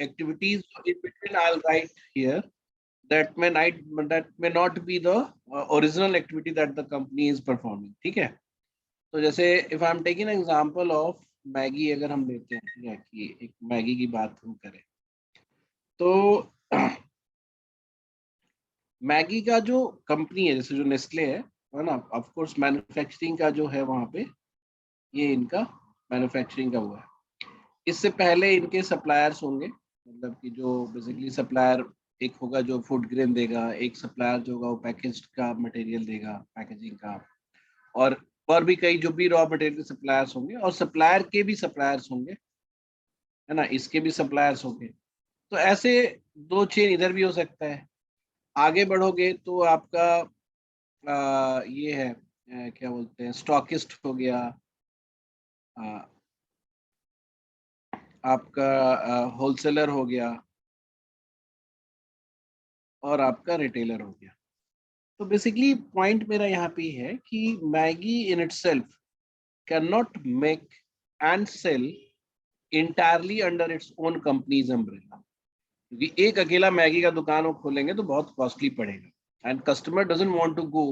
activities in between I'll write here that may not be the original activity that the company is performing. ठीक है, तो जैसे if I'm taking an example of Maggi, अगर हम लेते हैं, ठीक है, कि एक मैगी की बात हम करें तो मैगी का जो कंपनी है, जैसे जो नेस्ले है ना, ऑफ कोर्स मैन्युफैक्चरिंग का जो है वहाँ पे, ये इनका मैन्युफैक्चरिंग का हुआ है। इससे पहले इनके सप्लायर्स होंगे, मतलब कि जो बेसिकली सप्लायर एक होगा जो फूड ग्रेन देगा, एक सप्लायर जो होगा वो पैकेज्ड का मटेरियल देगा, पैकेजिंग का, और भी कई जो भी रॉ मटेरियल के सप्लायर्स होंगे, और सप्लायर के भी सप्लायर्स होंगे, है ना, इसके भी सप्लायर्स होंगे। तो ऐसे दो चेन इधर भी हो सकता है। आगे बढ़ोगे तो आपका ये है क्या बोलते हैं, स्टॉकिस्ट हो गया, आपका होलसेलर हो गया, और आपका रिटेलर हो गया। तो बेसिकली पॉइंट मेरा यहाँ पे है कि Maggi in itself can not make and sell entirely under its own companies umbrella, क्योंकि एक अकेला मैगी का दुकान वो खोलेंगे तो बहुत कॉस्टली पड़ेगा, and customer doesn't want to go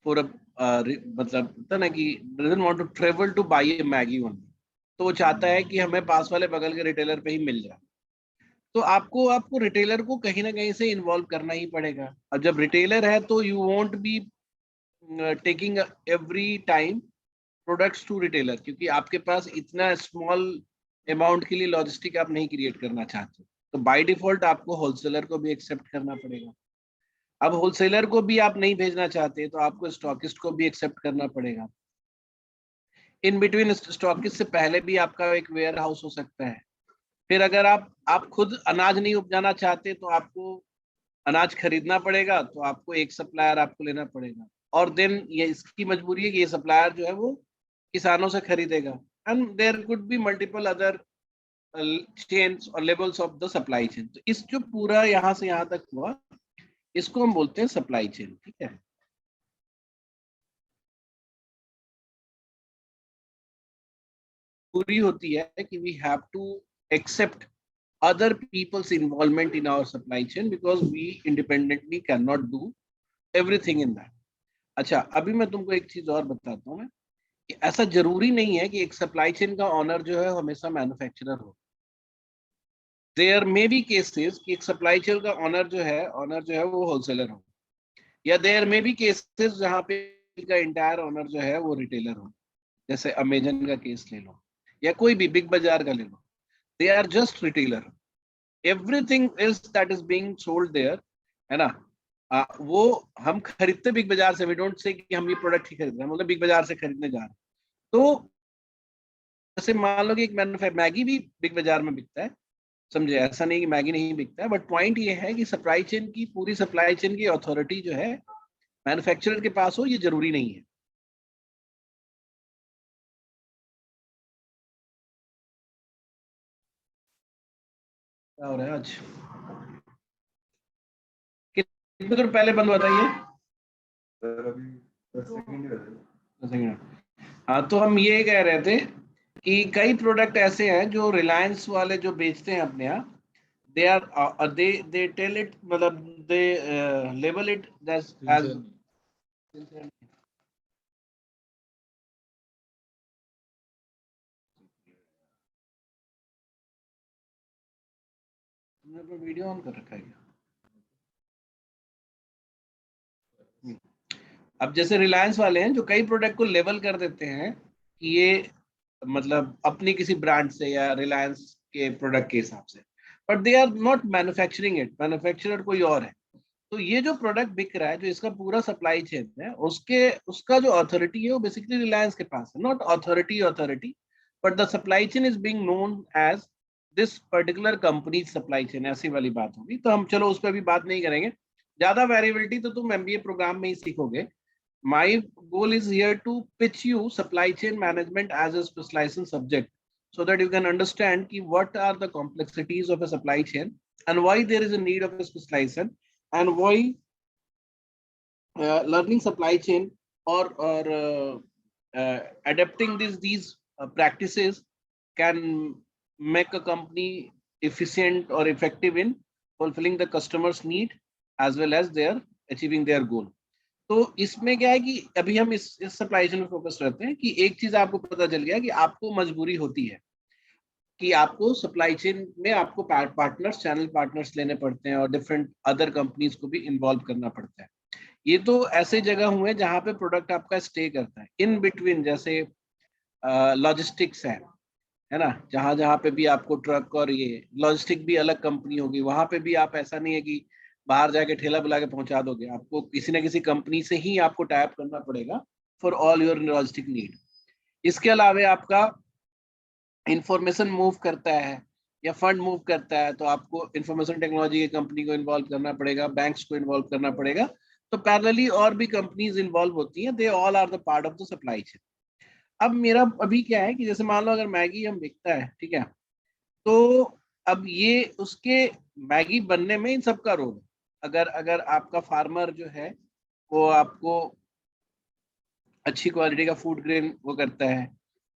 for मतलब होता ना कि doesn't want to travel to buy a Maggi only, तो वो चाहता है कि हमें पास वाले बगल के रिटेलर पे ही मिल जाए। तो आपको रिटेलर को कहीं ना कहीं से इन्वॉल्व करना ही पड़ेगा। अब जब रिटेलर है तो you won't be taking every time products to retailer, क्योंकि आपके पास इतना स्मॉल अमाउंट के लिए लॉजिस्टिक आप नहीं क्रिएट करना चाहते, तो बाय डिफॉल्ट आपको होलसेलर को भी एक्सेप्ट करना पड़ेगा। अब होलसेलर को भी आप नहीं भेजना चाहते तो आपको स्टॉकिस्ट को भी एक्सेप्ट करना पड़ेगा। इन बिटवीन स्टॉकिस्ट से पहले भी आपका एक वेयर हाउस हो सकता है। फिर अगर आप खुद अनाज नहीं उपजाना चाहते तो आपको अनाज खरीदना पड़ेगा, तो आपको एक सप्लायर आपको लेना पड़ेगा, और देन ये इसकी मजबूरी है कि ये सप्लायर जो है वो किसानों से खरीदेगा, and there could be multiple other chains और levels of the supply chain. तो इस जो पूरा यहाँ से यहाँ तक हुआ, इसको हम बोलते हैं सप्लाई चेन। ठीक है, पूरी होती है कि we have to accept other people's involvement in our supply chain because we independently cannot do everything in that. अच्छा, अभी मैं तुमको एक चीज और बताता हूँ मैं, कि ऐसा जरूरी नहीं है कि एक सप्लाई चेन का ऑनर जो है हमेशा मैन्युफैक्चरर हो। देयर मे बी केसेस कि एक सप्लाई चेन का ऑनर जो है वो होलसेलर हो, या देयर मे बी केसेस जहाँ पे का इंटायर ऑनर जो है वो रिटेलर हो, जैसे अमेजन का केस ले लो या कोई भी बिग बाजार का ले लो, they are just retailer. Everything is that is being sold there, है ना। वो हम खरीदते बिग बाजार से, वी डोंट से कि हम ये प्रोडक्ट ही खरीद रहे हैं, मतलब बिग बाजार से खरीदने जा रहे हैं। तो जैसे मान लो कि एक मैगी भी बिग बाजार में बिकता है, समझे, ऐसा नहीं कि मैगी नहीं बिकता है, बट पॉइंट ये है कि सप्लाई चेन की पूरी सप्लाई चेन की अथॉरिटी जो है मैन्युफैक्चरर के पास हो, ये जरूरी नहीं है। क्या हो रहा है आज, कितने देर पहले बंद हुआ था ये? हाँ, तो हम ये कह रहे थे कि कई प्रोडक्ट ऐसे हैं जो रिलायंस वाले जो बेचते हैं अपने यहाँ, they are they tell it, मतलब they label it as तुमने अपना वीडियो ऑन कर रखा है क्या? अब जैसे रिलायंस वाले हैं जो कई प्रोडक्ट को लेबल कर देते हैं कि ये मतलब अपनी किसी ब्रांड से या रिलायंस के प्रोडक्ट के हिसाब से, but they are not manufacturing it, manufacturer कोई और है। तो ये जो प्रोडक्ट बिक रहा है, जो इसका पूरा सप्लाई चेन है, उसके उसका जो अथॉरिटी है वो बेसिकली रिलायंस के पास है, not authority, but the supply chain is being known as this particular company supply chain, ऐसी वाली बात होगी। तो हम चलो उस पर भी बात नहीं करेंगे, ज्यादा वेरिएबिलिटी तो तुम एमबीए प्रोग्राम में ही सीखोगे। My goal is here to pitch you supply chain management as a specialization subject so that you can understand ki what are the complexities of a supply chain and why there is a need of a specialization, and why learning supply chain or adapting these practices can make a company efficient or effective in fulfilling the customer's need as well as their achieving their goal. तो इसमें क्या है कि अभी हम इस supply chain में focus करते हैं कि एक चीज आपको पता चल गया कि आपको मजबूरी होती है कि आपको सप्लाई चेन में आपको पार्टनर्स, चैनल पार्टनर्स लेने पड़ते हैं और डिफरेंट अदर कंपनीज को भी इन्वॉल्व करना पड़ता है। ये तो ऐसे जगह हुए जहां पे प्रोडक्ट आपका स्टे करता है। इन बिटवीन जैसे लॉजिस्टिक्स है ना, जहां जहां पे भी आपको ट्रक और ये लॉजिस्टिक भी अलग कंपनी होगी, वहां पे भी आप ऐसा नहीं है कि बाहर जाके ठेला बुला के पहुंचा दोगे, आपको किसी ना किसी कंपनी से ही आपको टाइप करना पड़ेगा for all your logistic need. इसके अलावा आपका इंफॉर्मेशन मूव करता है या फंड मूव करता है तो आपको इंफॉर्मेशन टेक्नोलॉजी की कंपनी को इन्वॉल्व करना पड़ेगा, बैंक्स को इन्वॉल्व करना पड़ेगा। तो पैरेलली और भी कंपनीज इन्वॉल्व होती हैं, they all are the part of the supply chain. अब मेरा अभी क्या है कि जैसे मान लो अगर मैगी हम बिकता है, ठीक है, तो अब ये उसके मैगी बनने में इन सबका रोल है। अगर अगर आपका फार्मर जो है वो आपको अच्छी क्वालिटी का फूड ग्रेन वो करता है,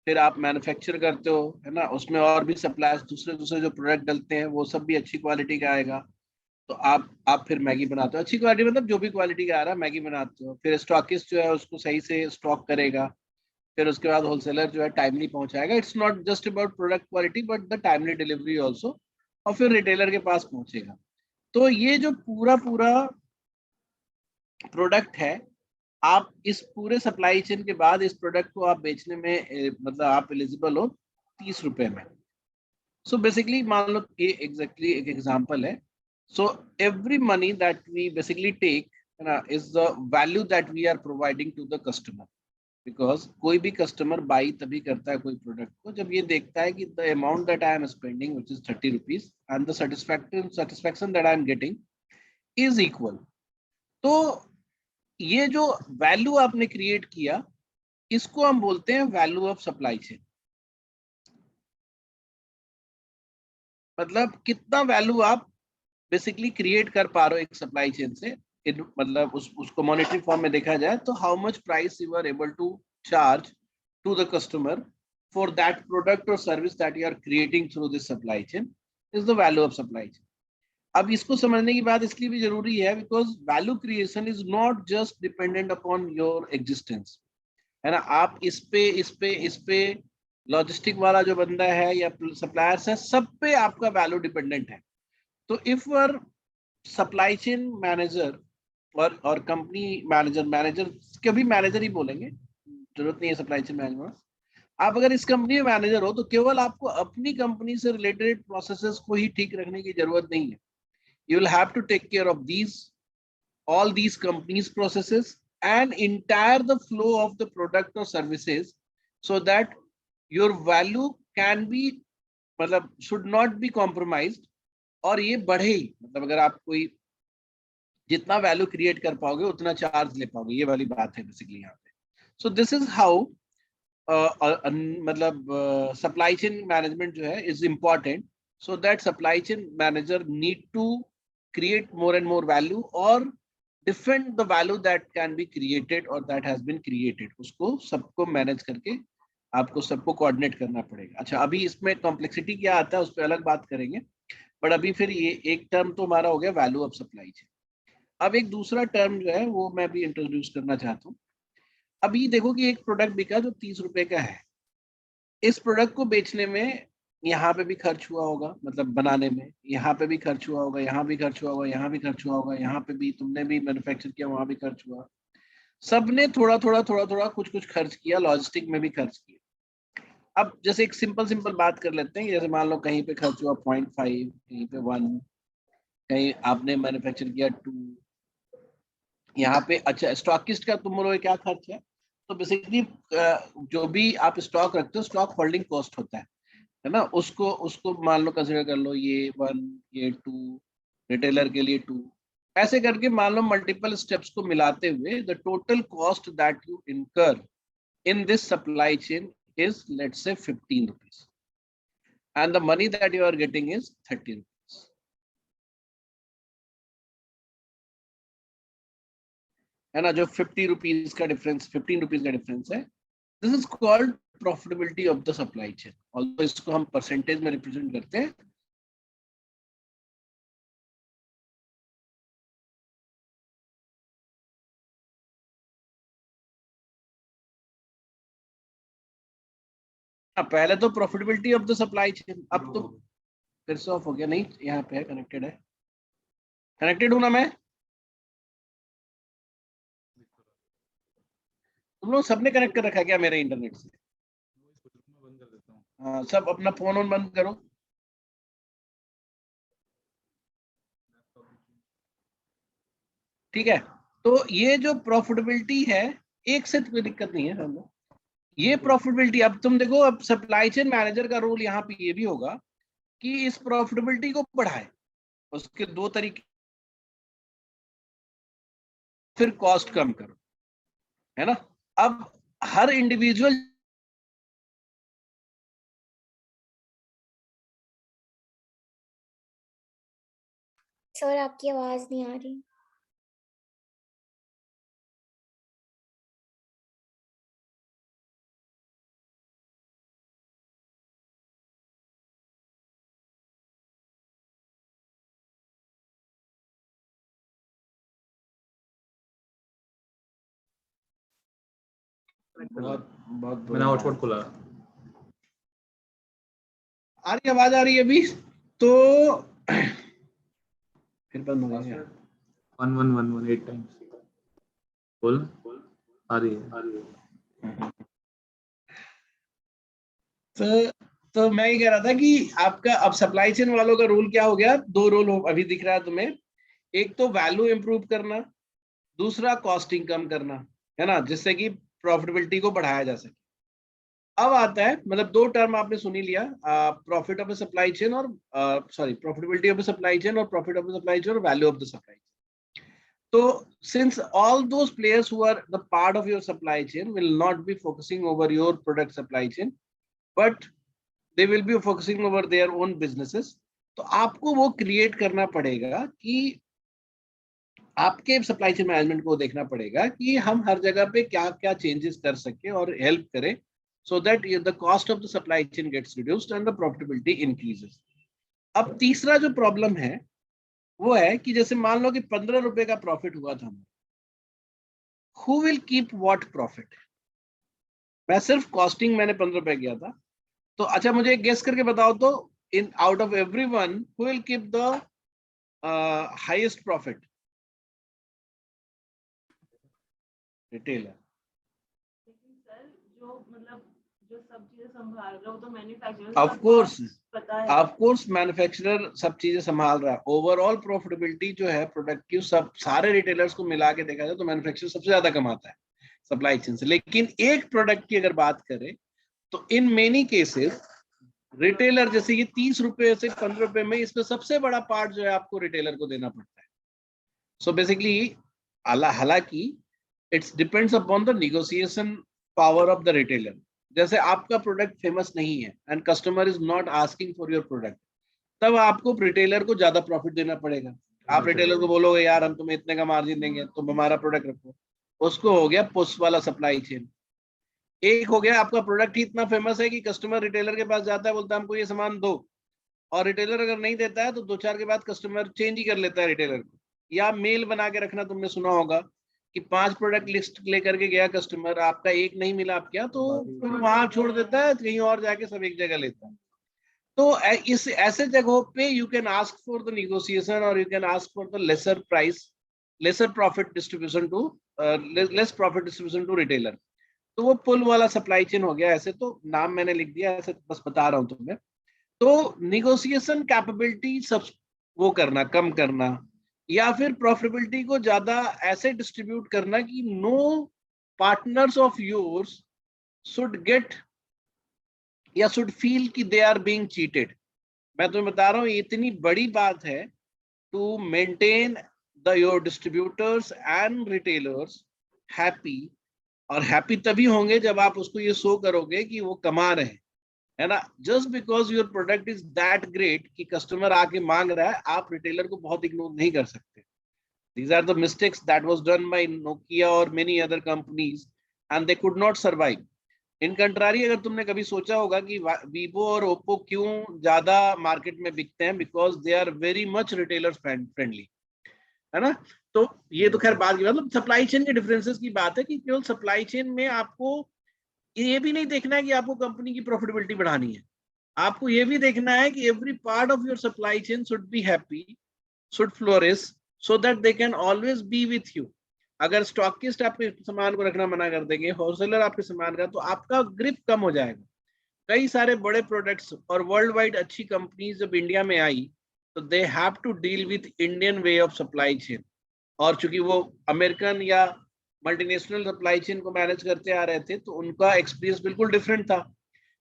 फिर आप मैन्युफैक्चर करते हो, है ना, उसमें और भी सप्लायर्स दूसरे दूसरे जो प्रोडक्ट डलते हैं वो सब भी अच्छी क्वालिटी का आएगा, तो आप फिर मैगी बनाते हो। अच्छी क्वालिटी मतलब जो भी क्वालिटी का आ रहा है मैगी बनाते हो। फिर स्टॉकिस्ट जो है उसको सही से स्टॉक करेगा, फिर उसके बाद होलसेलर जो है टाइमली पहुंचाएगा। It's not just about product quality but the timely delivery also, और फिर रिटेलर के पास पहुंचेगा। तो ये जो पूरा पूरा प्रोडक्ट है, आप इस पूरे सप्लाई चेन के बाद इस प्रोडक्ट को आप बेचने में मतलब आप एलिजिबल हो 30 रुपए में। सो बेसिकली मान लो ये एग्जैक्टली एक एग्जांपल है। So every money that we basically take ना is the value that we are providing to the customer, because कोई भी कस्टमर बाई तभी करता है कोई प्रोडक्ट को जब ये देखता है कि the amount that I am spending which is 30 rupees and the satisfaction that I am getting is equal. तो ये जो वैल्यू आपने क्रिएट किया इसको हम बोलते हैं वैल्यू ऑफ सप्लाई चेन। मतलब कितना वैल्यू आप बेसिकली क्रिएट कर पा रहे हो एक सप्लाई चेन से, मतलब उसको मॉनेटरी फॉर्म में देखा जाए तो how much price you are able to charge to the customer for that product और service that you are creating through this supply chain is the value of supply chain. अब इसको समझने की बात इसलिए भी जरूरी है because value creation is not just dependent upon your existence, है ना। आप इस पे लॉजिस्टिक वाला जो बंदा है या सप्लायर्स है, सब पे आपका वैल्यू डिपेंडेंट है। तो if were supply chain manager और कंपनी मैनेजर कभी मैनेजर ही बोलेंगे, जरूरत नहीं है सप्लाई चेन मैनेजर। आप अगर इस कंपनी में मैनेजर हो तो केवल आपको अपनी कंपनी से रिलेटेड प्रोसेसेस को ही ठीक रखने की जरूरत नहीं है। You will have to take care of these all these companies processes and entire the flow of the product or services so that your value can be मतलब should not be compromised और ये बढ़े ही। मतलब अगर आप कोई जितना value create कर पाओगे उतना चार्ज ले पाओगे, ये वाली बात है बेसिकली यहाँ पे। सो दिस इज हाउ मतलब सप्लाई चेन मैनेजमेंट जो है is important, so that supply chain manager need to create more and more value और defend the value that can be created or that has been created, उसको सबको manage करके आपको सबको coordinate करना पड़ेगा। अच्छा, अभी इसमें कॉम्प्लेक्सिटी क्या आता है उस पर अलग बात करेंगे, बट अभी फिर ये एक टर्म तो हमारा हो गया वैल्यू ऑफ सप्लाई चेन। अब एक दूसरा टर्म जो है वो मैं भी इंट्रोड्यूस करना चाहता हूँ। अभी देखो कि एक प्रोडक्ट बिका जो 30 रुपए का है, इस प्रोडक्ट को बेचने में यहाँ पे भी खर्च हुआ होगा, मतलब बनाने में यहाँ पे भी खर्च हुआ होगा, यहाँ भी खर्च हुआ होगा, यहाँ भी खर्च हुआ होगा, यहाँ पे भी तुमने भी मैन्युफैक्चर किया वहां भी खर्च हुआ। सबने थोड़ा थोड़ा थोड़ा थोड़ा कुछ कुछ खर्च किया, लॉजिस्टिक में भी खर्च किया। अब जैसे एक सिंपल सिंपल बात कर लेते हैं, जैसे मान लो कहीं पे खर्च हुआ 0.5, कहीं पे 1, कहीं आपने मैन्युफैक्चर किया 2, यहाँ पे अच्छा स्टॉकिस्ट का तुम बोलोगे क्या खर्च है, तो बेसिकली जो भी आप स्टॉक रखते हो स्टॉक होल्डिंग कॉस्ट होता है ना, उसको उसको मान लो कंसिडर कर लो, ये 1, ये 2, रिटेलर के लिए 2, ऐसे करके मान लो मल्टीपल स्टेप्स को मिलाते हुए the total cost that you इनकर in this supply chain is let's say 15 rupees and the money that you are getting is 30 rupees, है ना। जो 50 रुपीज का डिफरेंस, 15 रुपीज का डिफरेंस है, this is called profitability of the supply chain. Although इसको हम percentage में represent करते हैं, पहले तो profitability of the supply chain, अब तो फिर से ऑफ हो गया, नहीं यहाँ पे है, कनेक्टेड है, कनेक्टेड हूं ना मैं? तुम लोग सबने कनेक्ट कर रखा है क्या मेरे इंटरनेट से? हाँ, सब अपना फोन ऑन बंद करो। ठीक है, तो ये जो प्रॉफिटेबिलिटी है, एक से कोई दिक्कत नहीं है हम लोग, ये प्रॉफिटेबिलिटी, अब तुम देखो, अब सप्लाई चेन मैनेजर का रोल यहाँ पे ये भी होगा कि इस प्रॉफिटेबिलिटी को बढ़ाए। उसके दो तरीके, फिर कॉस्ट कम करो, है ना। अब हर इंडिविजुअल, सर आपकी आवाज नहीं आ रही। बहुत बहुत मैंने हॉटस्पॉट खोला। आ रही आवाज, आ रही है अभी तो फिर बंद हो गया। 11118 टाइम्स बोल, आ रही है। तो मैं ये कह रहा था कि आपका अब सप्लाई चेन वालों का रोल क्या हो गया, दो रोल अभी दिख रहा है तुम्हें, एक तो वैल्यू इंप्रूव करना, दूसरा कॉस्टिंग कम करना, है ना, जिससे कि प्रॉफिटेबिलिटी को बढ़ाया जा सके। अब आता है, मतलब दो टर्म आपने सुन ही लिया, profit of the supply chain और sorry profitability of the supply chain और profit of the supply chain और value of the supply chain. So since all those players who are the part of your supply chain will not be focusing over your product supply chain, but they will be focusing over their own businesses, तो आपको वो create करना पड़ेगा कि आपके supply chain management को देखना पड़ेगा कि हम हर जगह पे क्या क्या चेंजेस कर सके और हेल्प करें, so that the cost of the supply chain gets reduced and the profitability increases. अब तीसरा जो प्रॉब्लम है वो है कि जैसे मान लो कि 15 रुपए का प्रॉफिट हुआ था, who will keep what profit? मैं सिर्फ कॉस्टिंग मैंने 15 रुपए किया था, तो अच्छा मुझे एक गेस करके बताओ तो, in out of everyone who will keep the highest profit? Retailer. जो मतलब जो सब चीजें संभाल रहा है वो तो मैन्युफैक्चरर, ऑफ कोर्स मैन्युफैक्चरर सब चीजें संभाल रहा है। ओवरऑल प्रॉफिटेबिलिटी जो है प्रोडक्ट की, सब सारे रिटेलर्स को मिला के देखा जाए तो मैन्युफैक्चरर सबसे ज्यादा कमाता है सप्लाई चेन से। लेकिन एक प्रोडक्ट की अगर बात करें तो इन मेनी केसेस रिटेलर, जैसे ये 30 रुपए से 15 रुपए में, इसमें सबसे बड़ा पार्ट जो है आपको रिटेलर को देना पड़ता है। सो बेसिकली हालांकि it's depends upon the negotiation power of the retailer. जैसे आपका प्रोडक्ट फेमस नहीं है and customer is not asking for your product, तब आपको रिटेलर को ज्यादा प्रॉफिट देना पड़ेगा। आप रिटेलर को बोलोगे यार हम तुम्हें इतने का मार्जिन देंगे, तुम हमारा प्रोडक्ट रखो, उसको हो गया पुश वाला सप्लाई चेन। एक हो गया आपका प्रोडक्ट ही इतना फेमस है कि कस्टमर रिटेलर के पास जाता है, बोलता है हमको ये सामान दो, और रिटेलर अगर नहीं देता है तो 2-4 के बाद कस्टमर चेंज ही कर लेता है रिटेलर को। या मेल बना के रखना, तुमने सुना होगा कि 5 प्रोडक्ट लिस्ट लेकर के गया कस्टमर, आपका एक नहीं मिला, आप क्या, तो फिर वहां छोड़ देता है, कहीं और जाके सब एक जगह लेता है। तो इस ऐसे जगहों पे you can ask for the negotiation और you can ask for the lesser price, lesser profit distribution to less profit distribution to retailer. तो वो पुल वाला सप्लाई चेन हो गया। ऐसे तो नाम मैंने लिख दिया, ऐसे बस बता रहा हूँ तुम्हें। तो निगोशिएशन कैपेबिलिटी सब वो करना, कम करना, या फिर प्रॉफिटेबिलिटी को ज्यादा ऐसे डिस्ट्रीब्यूट करना कि no partners of yours should get या शुड फील कि दे आर बीइंग चीटेड। मैं तुम्हें बता रहा हूँ ये इतनी बड़ी बात है to maintain the your distributors and retailers happy. और हैप्पी तभी होंगे जब आप उसको ये शो करोगे कि वो कमा रहे हैं, है ना। Just because your product is that great कि कस्टमर आके मांग रहा है, आप रिटेलर को बहुत इग्नोर नहीं कर सकते। These are the mistakes that was done by Nokia or many other companies and they could not survive. In contrary अगर तुमने कभी सोचा होगा कि वीवो और ओप्पो क्यों ज्यादा मार्केट में बिकते हैं, because they are very much retailer friendly, है ना। तो ये तो खैर बात की, मतलब सप्लाई चेन के डिफरेंसेस की बात है कि केवल सप्लाई चेन में आपको ये भी नहीं देखना है कि आपको कंपनी की प्रॉफिटेबिलिटी बढ़ानी है, आपको ये भी देखना है कि every part of your supply chain should be happy, should flourish, so that they can always be with you. अगर स्टॉकिस्ट आपके सामान को रखना मना कर देंगे, होलसेलर आपके सामान का, तो आपका ग्रिप कम हो जाएगा। कई सारे बड़े प्रोडक्ट्स और वर्ल्ड वाइड अच्छी कंपनीज जब इंडिया में आई, तो they have to deal with Indian way of supply chain. और चूंकि वो अमेरिकन या मल्टीनेशनल सप्लाई चेन को मैनेज करते आ रहे थे, तो उनका एक्सपीरियंस बिल्कुल डिफरेंट था।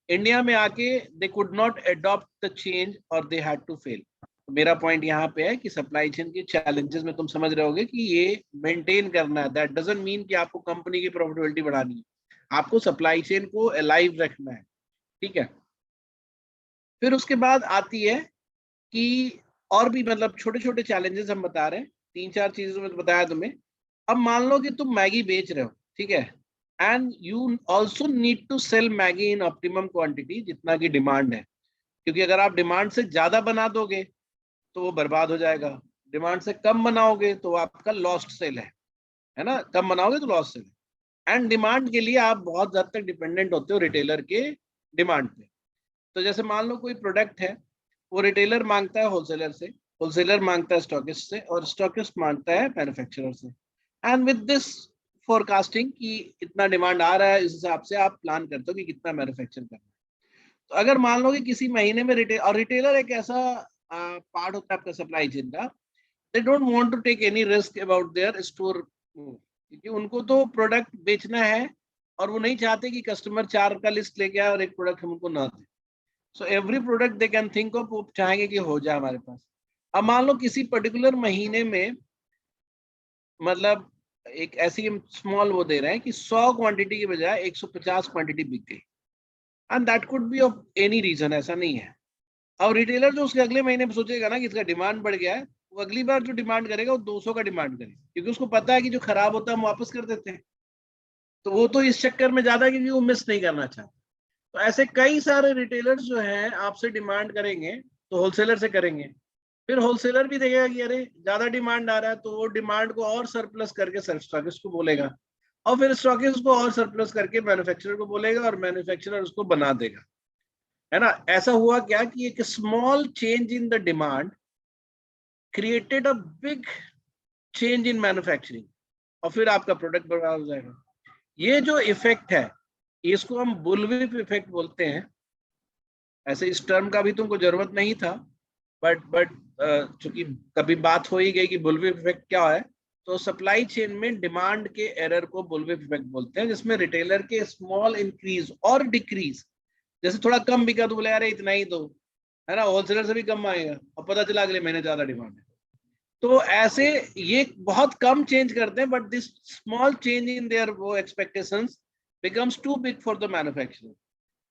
इंडिया में आके they could not adopt the change और दे हैड टू फेल। मेरा पॉइंट यहाँ पे है कि सप्लाई चेन के चैलेंजेस में तुम समझ रहे होगे कि ये मेंटेन करना है। दैट डजंट मीन कि आपको कंपनी की प्रॉफिटेबिलिटी बढ़ानी है, आपको सप्लाई चेन को अलाइव रखना है, ठीक है। फिर उसके बाद आती है कि और भी मतलब छोटे छोटे चैलेंजेस हम बता रहे हैं, 3-4 चीजों में बताया तुम्हें। अब मान लो कि तुम मैगी बेच रहे हो, ठीक है, and you also need to sell Maggi in optimum quantity, जितना की डिमांड है। क्योंकि अगर आप डिमांड से ज्यादा बना दोगे तो वो बर्बाद हो जाएगा, डिमांड से कम बनाओगे तो आपका लॉस्ट सेल है ना, कम बनाओगे तो लॉस्ट सेल है। एंड डिमांड के लिए आप बहुत ज्यादा तक डिपेंडेंट होते हो रिटेलर के डिमांड पे। तो जैसे मान लो कोई प्रोडक्ट है, वो रिटेलर मांगता है होलसेलर से, होलसेलर मांगता है स्टॉकिस्ट से, और स्टॉकिस्ट मांगता है मैन्युफैक्चरर से। एंड विद दिस फोरकास्टिंग कि इतना डिमांड आ रहा है, इस हिसाब से आप प्लान करते हो कि कितना मैन्युफैक्चर करना है। तो अगर मान लो कि किसी महीने में रिटेलर एक ऐसा पार्ट होता है आपका सप्लाई चेन का, they don't want to take any risk about their store, क्योंकि उनको तो प्रोडक्ट बेचना है और वो नहीं चाहते कि कस्टमर 4 का लिस्ट लेके आए और एक प्रोडक्ट हम उनको ना दे। So every product they can think of, वो चाहेंगे कि हो जाए हमारे पास। अब मान लो किसी पर्टिकुलर महीने में मतलब एक ऐसी स्मॉल वो दे रहे हैं कि 100 क्वांटिटी की बजाय 150 क्वांटिटी बिक गई, and that could be of any reason, ऐसा नहीं है। अब रिटेलर जो उसके अगले महीने में सोचेगा ना कि इसका डिमांड बढ़ गया है, वो अगली बार जो डिमांड करेगा वो 200 का डिमांड करेगा, क्योंकि उसको पता है कि जो खराब होता है हम वापस कर देते हैं। तो वो तो इस चक्कर में ज्यादा, क्योंकि वो मिस नहीं करना चाहता। तो ऐसे कई सारे रिटेलर्स जो हैं आपसे डिमांड करेंगे तो होलसेलर से करेंगे, फिर होलसेलर भी देखेगा कि अरे ज्यादा डिमांड आ रहा है, तो वो डिमांड को और सरप्लस करके स्टॉकिस्ट को बोलेगा, और फिर स्टॉकिस्ट को और सरप्लस करके मैन्युफैक्चरर को बोलेगा, और मैन्युफैक्चरर उसको बना देगा, है ना। ऐसा हुआ क्या कि एक small change in the demand created a big change in manufacturing, और फिर आपका प्रोडक्ट बर्बाद हो जाएगा। ये जो इफेक्ट है, इसको हम बुलविप इफेक्ट बोलते हैं। ऐसे इस टर्म का भी तुमको जरूरत नहीं था, बट चूंकि कभी बात हो ही गई कि बुलविप इफेक्ट क्या है, तो सप्लाई चेन में डिमांड के एरर को बुलविप इफेक्ट बोलते हैं, जिसमें रिटेलर के स्मॉल इंक्रीज और डिक्रीज, जैसे थोड़ा कम बिका तो बोले यार इतना ही दो, है ना, होलसेलर से भी कम आएगा, और पता चला अगले महीने ज्यादा डिमांड है। तो ऐसे ये बहुत कम चेंज करते हैं, but this small change in their वो expectations becomes too big for the manufacturer.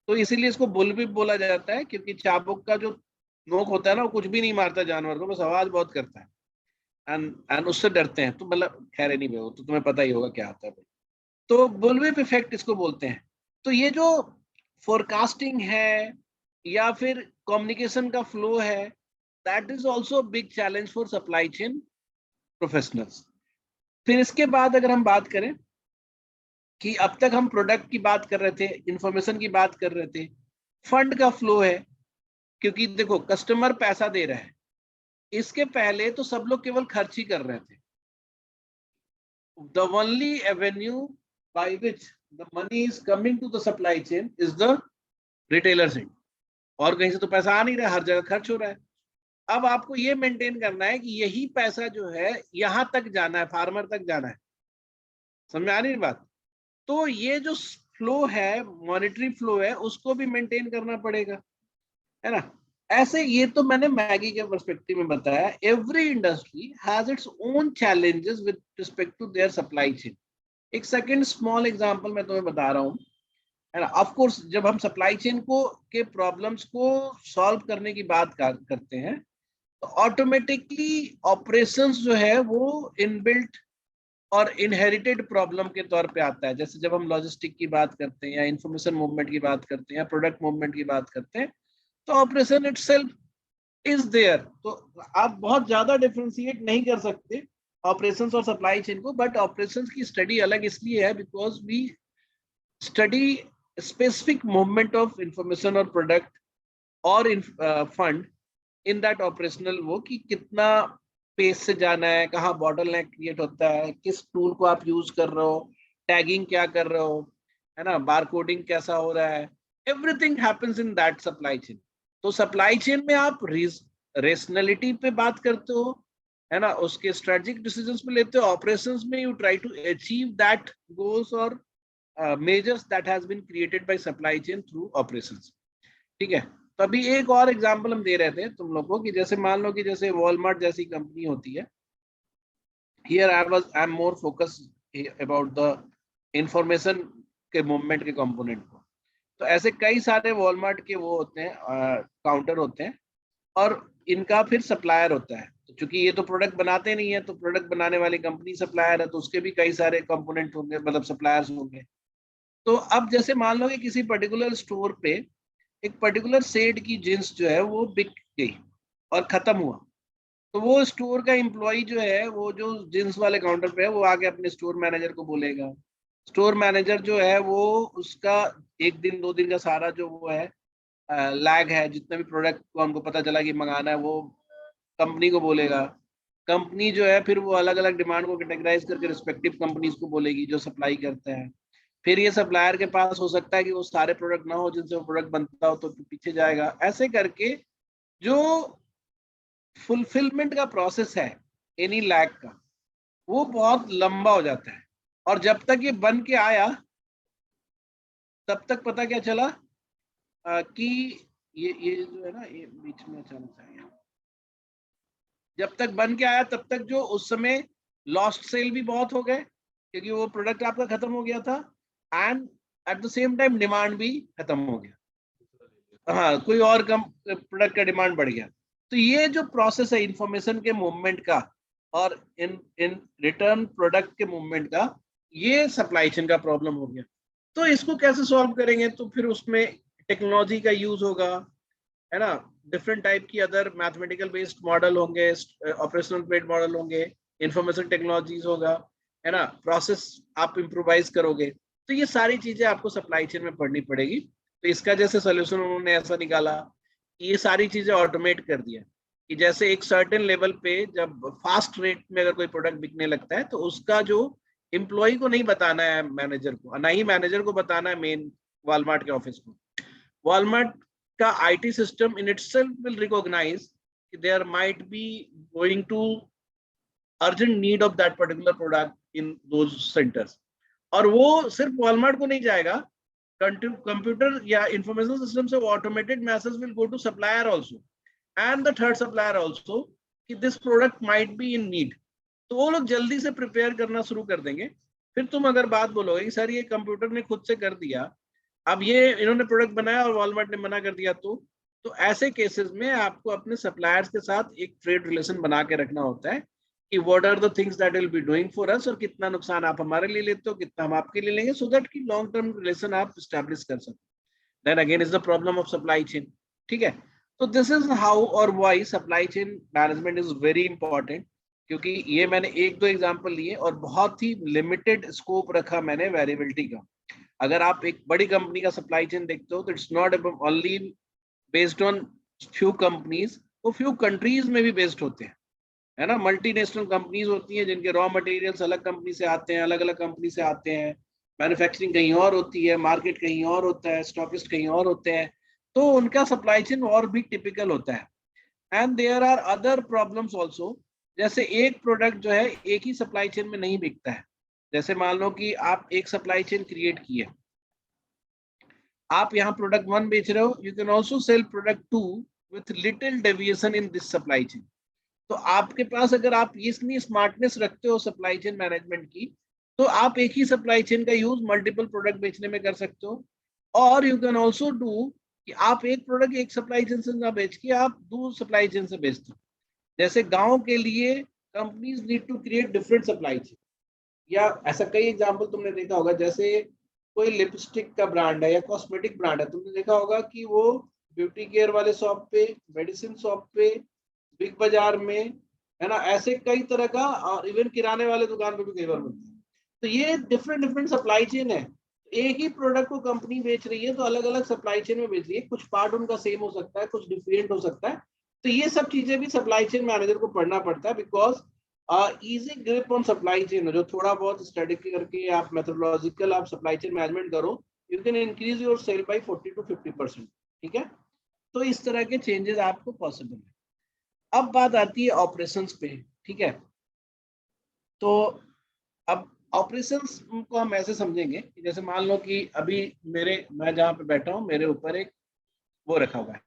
तो इसीलिए इसको बुलविप बोला जाता है, क्योंकि चाबुक का जो नोक होता है ना, वो कुछ भी नहीं मारता जानवर को, बस आवाज बहुत करता है, एंड उससे डरते हैं। तो मतलब खैर नहीं भाई, वो तो तुम्हें पता ही होगा क्या आता है भाई। तो बुलविप इफेक्ट इसको बोलते हैं। तो ये जो फोरकास्टिंग है या फिर कम्युनिकेशन का फ्लो है, that is also big challenge for supply chain professionals. फिर इसके बाद अगर हम बात करें कि अब तक हम प्रोडक्ट की बात कर रहे थे, इंफॉर्मेशन की बात कर रहे थे, फंड का फ्लो है, क्योंकि देखो कस्टमर पैसा दे रहा है, इसके पहले तो सब लोग केवल खर्च ही कर रहे थे। The only avenue by which the money is coming to the supply chain is the retailer's end, और कहीं से तो पैसा आ नहीं रहा, हर जगह खर्च हो रहा है। अब आपको ये मेंटेन करना है कि यही पैसा जो है यहां तक जाना है, फार्मर तक जाना है। समझ में आ रही बात? तो ये जो फ्लो है, मॉनेटरी फ्लो है, उसको भी मेंटेन करना पड़ेगा, है ना। ऐसे ये तो मैंने मैगी के पर्सपेक्टिव में बताया। Every industry has its own challenges with respect to their supply chain. एक सेकंड स्मॉल एग्जांपल मैं तुम्हें बता रहा हूँ, है ना। ऑफ कोर्स जब हम सप्लाई चेन को के प्रॉब्लम्स को सॉल्व करने की बात करते हैं, तो ऑटोमेटिकली ऑपरेशंस जो है वो इनबिल्ट और इनहेरिटेड प्रॉब्लम के तौर पे आता है। जैसे जब हम लॉजिस्टिक की बात करते हैं, या इंफॉर्मेशन मूवमेंट की बात करते हैं, या प्रोडक्ट मूवमेंट की बात करते हैं, तो ऑपरेशन इटसेल्फ इज देयर। तो आप बहुत ज्यादा डिफरेंशिएट नहीं कर सकते ऑपरेशंस और सप्लाई चेन को, बट ऑपरेशंस की स्टडी अलग इसलिए है because we study specific movement of information or product or fund in that operational वो कि कितना पेस से जाना है, कहाँ बॉटलनेक क्रिएट होता है, किस टूल को आप यूज कर रहे हो, टैगिंग क्या कर रहे हो, है ना, बारकोडिंग कैसा हो रहा है, everything happens in that supply chain. तो सप्लाई चेन में आप रेशनलिटी पे बात करते हो, है ना, उसके स्ट्रेटेजिक डिसीजंस पे लेते हो, ऑपरेशंस में you try to achieve that goals और measures that has been created by supply chain through operations. ठीक है, तो अभी एक और एग्जांपल हम दे रहे थे तुम लोग को कि जैसे मान लो कि जैसे वॉलमार्ट जैसी कंपनी होती है, here I am more focus about the information के मूवमेंट के कंपोनेंट को। तो ऐसे कई सारे वॉलमार्ट के वो होते हैं, काउंटर होते हैं, और इनका फिर सप्लायर होता है। तो चूंकि ये तो प्रोडक्ट बनाते नहीं है, तो प्रोडक्ट बनाने वाली कंपनी सप्लायर है, तो उसके भी कई सारे कंपोनेंट होंगे, मतलब सप्लायर्स होंगे। तो अब जैसे मान लो कि किसी पर्टिकुलर स्टोर पे एक पर्टिकुलर सेट की जींस जो है वो बिक गई और खत्म हुआ, तो वो स्टोर का एम्प्लॉय जो है, वो जो जींस वाले काउंटर पे है, वो आके अपने स्टोर मैनेजर को बोलेगा। स्टोर मैनेजर जो है वो उसका 1 दिन 2 दिन का सारा जो वो है लैग है, जितने भी प्रोडक्ट को हमको पता चला कि मंगाना है, वो कंपनी को बोलेगा। कंपनी जो है फिर वो अलग अलग डिमांड को कैटेगराइज करके रिस्पेक्टिव कंपनीज को बोलेगी जो सप्लाई करते हैं। फिर ये सप्लायर के पास हो सकता है कि वो सारे प्रोडक्ट ना हो जिनसे वो प्रोडक्ट बनता हो, तो पीछे जाएगा। ऐसे करके जो फुलफिलमेंट का प्रोसेस है एनी लैग का, वो बहुत लंबा हो जाता है। और जब तक ये बन के आया, तब तक पता क्या चला कि ये जो है ना, ये बीच में अचानक से आया। जब तक बन के आया तब तक जो उस समय लॉस्ट सेल भी बहुत हो गए, क्योंकि वो प्रोडक्ट आपका खत्म हो गया था, and at the same time demand भी खत्म हो गया। हाँ, कोई और कम प्रोडक्ट का डिमांड बढ़ गया। तो ये जो प्रोसेस है इंफॉर्मेशन के मूवमेंट का और इन रिटर्न प्रोडक्ट के मूवमेंट का, ये सप्लाई चेन का प्रॉब्लम हो गया। तो इसको कैसे सॉल्व करेंगे? तो फिर उसमें टेक्नोलॉजी का यूज होगा, है ना, डिफरेंट टाइप की अदर मैथमेटिकल बेस्ड मॉडल होंगे, ऑपरेशनल बेस्ड मॉडल होंगे, इंफॉर्मेशन टेक्नोलॉजीज होगा, है ना, प्रोसेस आप इम्प्रोवाइज करोगे। तो ये सारी चीजें आपको सप्लाई चेन में पढ़नी पड़ेगी। तो इसका जैसे सोल्यूशन उन्होंने ऐसा निकाला, ये सारी चीजें ऑटोमेट कर दिया कि जैसे एक सर्टेन लेवल पे जब फास्ट रेट में अगर कोई प्रोडक्ट बिकने लगता है, तो उसका जो एम्प्लॉय को नहीं बताना है मैनेजर को, ना ही मैनेजर को बताना है मेन वॉलमार्ट के ऑफिस को। वॉलमार्ट का IT system in itself will recognize there might be going to urgent need of that particular product in those centers, और वो सिर्फ वॉलमार्ट को नहीं जाएगा, कंप्यूटर या इंफॉर्मेशन सिस्टम से automated message will go to supplier also and the third supplier also कि this product might be in need. तो वो लोग जल्दी से प्रिपेयर करना शुरू कर देंगे। फिर तुम अगर बात बोलोगे कि सर ये कंप्यूटर ने खुद से कर दिया, अब ये इन्होंने प्रोडक्ट बनाया और वॉलमार्ट ने मना कर दिया, तो ऐसे केसेस में आपको अपने सप्लायर्स के साथ एक ट्रेड रिलेशन बना के रखना होता है कि what are the things that will be doing for us, और कितना नुकसान आप हमारे लिए लेते हो, कितना हम आपके लिए लेंगे, सो दैट कि लॉन्ग टर्म रिलेशन आप स्टैब्लिश कर सको। Then again is the problem of supply chain. ठीक है, तो दिस इज हाउ और why supply chain management is very important, क्योंकि ये मैंने 1-2 एग्जांपल लिए और बहुत ही लिमिटेड स्कोप रखा मैंने वेरिएबिलिटी का। अगर आप एक बड़ी कंपनी का सप्लाई चेन देखते हो, तो it's not only based on few companies, वो फ्यू कंट्रीज में भी बेस्ड होते हैं, है ना। मल्टीनेशनल कंपनीज होती हैं जिनके रॉ मटेरियल्स अलग कंपनी से आते हैं, अलग अलग कंपनी से आते हैं, मैन्युफैक्चरिंग कहीं और होती है, मार्केट कहीं और होता है, स्टॉकिस्ट कहीं और होते हैं, तो उनका सप्लाई चेन और भी टिपिकल होता है। And there are other problems also, जैसे एक प्रोडक्ट जो है एक ही सप्लाई चेन में नहीं बिकता है। जैसे मान लो कि आप एक सप्लाई चेन क्रिएट की है, आप यहाँ प्रोडक्ट 1 बेच रहे हो, you can also sell product 2 with little deviation in this supply chain. तो आपके पास अगर आप इतनी स्मार्टनेस रखते हो सप्लाई चेन मैनेजमेंट की, तो आप एक ही सप्लाई चेन का यूज मल्टीपल प्रोडक्ट बेचने में कर सकते हो। और यू कैन ऑल्सो डू कि आप एक प्रोडक्ट एक सप्लाई चेन से ना बेच के आप 2 सप्लाई चेन से बेचते हो। जैसे गांव के लिए companies need to create different supply chain, या ऐसा कई एग्जांपल तुमने देखा होगा। जैसे कोई लिपस्टिक का ब्रांड है या कॉस्मेटिक ब्रांड है, तुमने देखा होगा कि वो ब्यूटी केयर वाले शॉप पे, मेडिसिन शॉप पे, बिग बाजार में, है ना, ऐसे कई तरह का, और इवन किराने वाले दुकान पे भी कई बार मिलता है। तो ये डिफरेंट डिफरेंट सप्लाई चेन है। एक ही प्रोडक्ट को कंपनी बेच रही है तो अलग अलग सप्लाई चेन में बेच रही है, कुछ पार्ट उनका सेम हो सकता है, कुछ डिफरेंट हो सकता है। तो ये सब चीजें भी सप्लाई चेन मैनेजर को पढ़ना पड़ता है, because easy grip on supply chain, जो थोड़ा बहुत स्टडी करके आप मेथोडोलॉजिकल आप सप्लाई चेन मैनेजमेंट करो, you can increase your sale by 40 to 50%। ठीक है, तो इस तरह के चेंजेस आपको पॉसिबल है। अब बात आती है ऑपरेशंस पे। ठीक है, तो अब ऑपरेशंस को हम ऐसे समझेंगे कि जैसे मान लो कि अभी मैं जहाँ पे बैठा हूँ मेरे ऊपर एक वो रखा हुआ है,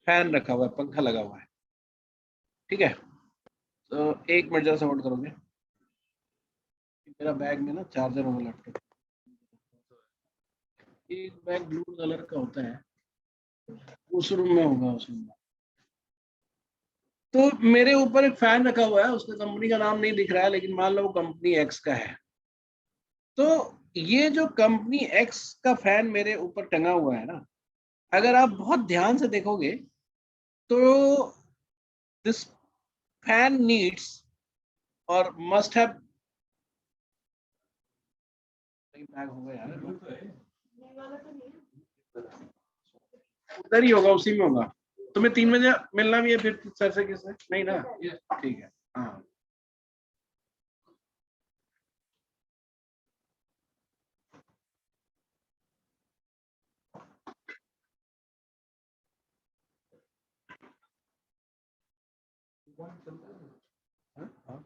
फैन रखा हुआ है, पंखा लगा हुआ है। ठीक है, तो एक मिनट जरा सपोर्ट करोगे, मेरा बैग में ना चार्जर होगा लैपटॉप, एक बैग ब्लू कलर का होता है, उस रूम में होगा, उस रूम में। तो मेरे ऊपर एक फैन रखा हुआ है, उसका कंपनी का नाम नहीं दिख रहा है, लेकिन मान लो वो कंपनी एक्स का है। तो ये जो कंपनी एक्स का फैन मेरे ऊपर टंगा हुआ है ना, अगर आप बहुत ध्यान से देखोगे तो दिस फैन नीड्स और मस्ट हैव, बैग होगा यार, ये वाला तो नहीं है। उधर ही होगा, उसी में होगा। तुम्हें 3 बजे मिलना भी है फिर सर से, किससे नहीं ना? ठीक है, हाँ। हाँ? हाँ।